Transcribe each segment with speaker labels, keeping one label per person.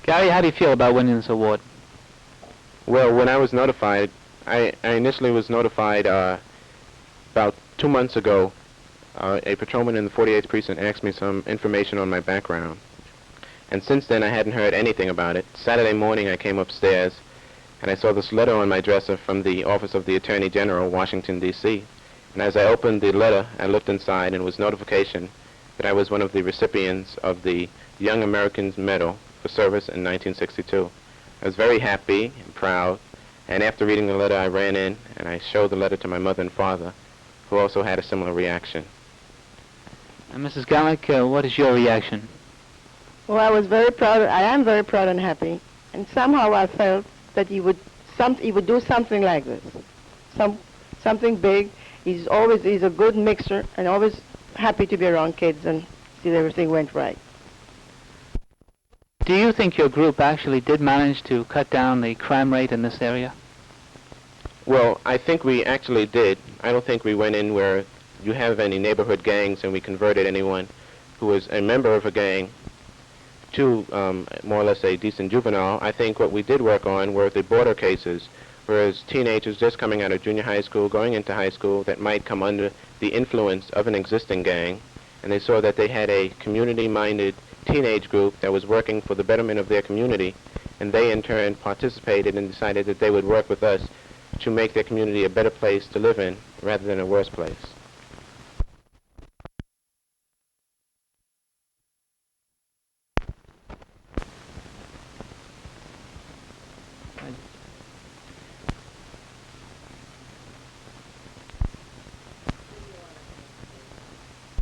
Speaker 1: Gary, how do you feel about winning this award?
Speaker 2: Well, when I was notified, I initially was notified about 2 months ago. A patrolman in the 48th precinct asked me some information on my background. And since then, I hadn't heard anything about it. Saturday morning, I came upstairs, and I saw this letter on my dresser from the Office of the Attorney General, Washington, D.C. And as I opened the letter, I looked inside, and it was notification that I was one of the recipients of the Young Americans Medal for service in 1962. I was very happy and proud, and after reading the letter, I ran in, and I showed the letter to my mother and father, who also had a similar reaction.
Speaker 1: And Mrs. Calnek, what is your reaction?
Speaker 3: Well, I was very proud. I am very proud and happy, and somehow I felt that he would do something like this, something big. He's a good mixer, and always happy to be around kids and see that everything went right.
Speaker 1: Do you think your group actually did manage to cut down the crime rate in this area?
Speaker 2: Well, I think we actually did. I don't think we went in where you have any neighborhood gangs and we converted anyone who was a member of a gang to more or less a decent juvenile. I think what we did work on were the border cases, whereas teenagers just coming out of junior high school, going into high school, that might come under the influence of an existing gang, and they saw that they had a community-minded teenage group that was working for the betterment of their community, and they in turn participated and decided that they would work with us to make their community a better place to live in rather than a worse place.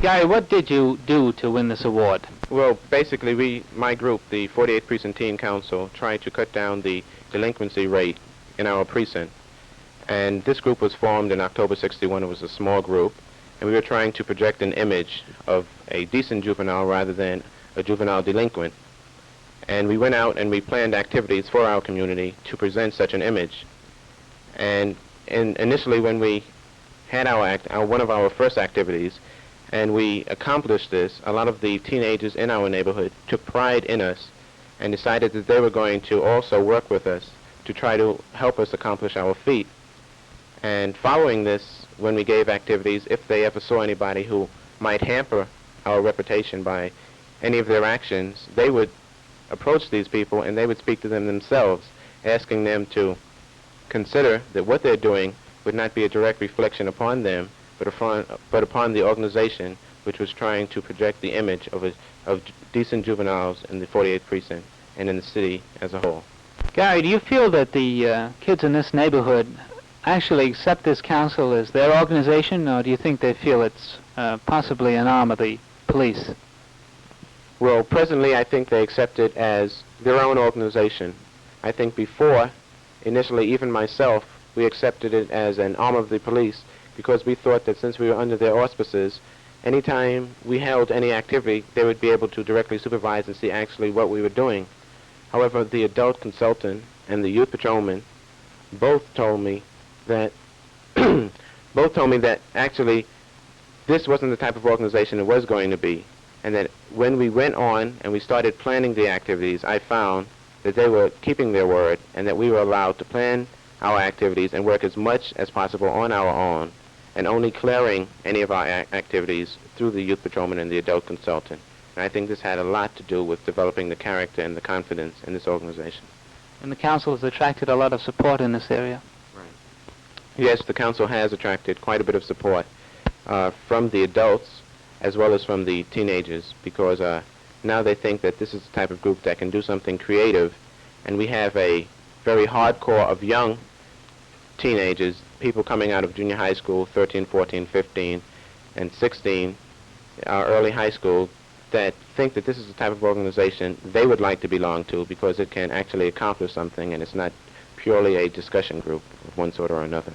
Speaker 1: Gary, what did you do to win this award?
Speaker 2: Well, basically, my group, the 48th Precinct Teen Council, tried to cut down the delinquency rate in our precinct. And this group was formed in October '61. It was a small group, and we were trying to project an image of a decent juvenile rather than a juvenile delinquent. And we went out and we planned activities for our community to present such an image. And initially, when we had one of our first activities, and we accomplished this, a lot of the teenagers in our neighborhood took pride in us and decided that they were going to also work with us to try to help us accomplish our feat. And following this, when we gave activities, if they ever saw anybody who might hamper our reputation by any of their actions, they would approach these people and they would speak to them themselves, asking them to consider that what they're doing would not be a direct reflection upon them, but upon the organization which was trying to project the image of decent juveniles in the 48th precinct and in the city as a whole.
Speaker 1: Gary, do you feel that the kids in this neighborhood actually accept this council as their organization, or do you think they feel it's possibly an arm of the police?
Speaker 2: Well, presently I think they accept it as their own organization. I think before, initially even myself, we accepted it as an arm of the police, because we thought that since we were under their auspices, anytime we held any activity, they would be able to directly supervise and see actually what we were doing. However, the adult consultant and the youth patrolman both told me that actually this wasn't the type of organization it was going to be, and that when we went on and we started planning the activities, I found that they were keeping their word and that we were allowed to plan our activities and work as much as possible on our own, and only clearing any of our activities through the youth patrolman and the adult consultant. And I think this had a lot to do with developing the character and the confidence in this organization.
Speaker 1: And the council has attracted a lot of support in this area.
Speaker 2: Right. Yes, the council has attracted quite a bit of support from the adults as well as from the teenagers, because now they think that this is the type of group that can do something creative, and we have a very hardcore of young teenagers, people coming out of junior high school, 13, 14, 15, and 16, early high school, that think that this is the type of organization they would like to belong to because it can actually accomplish something and it's not purely a discussion group of one sort or another.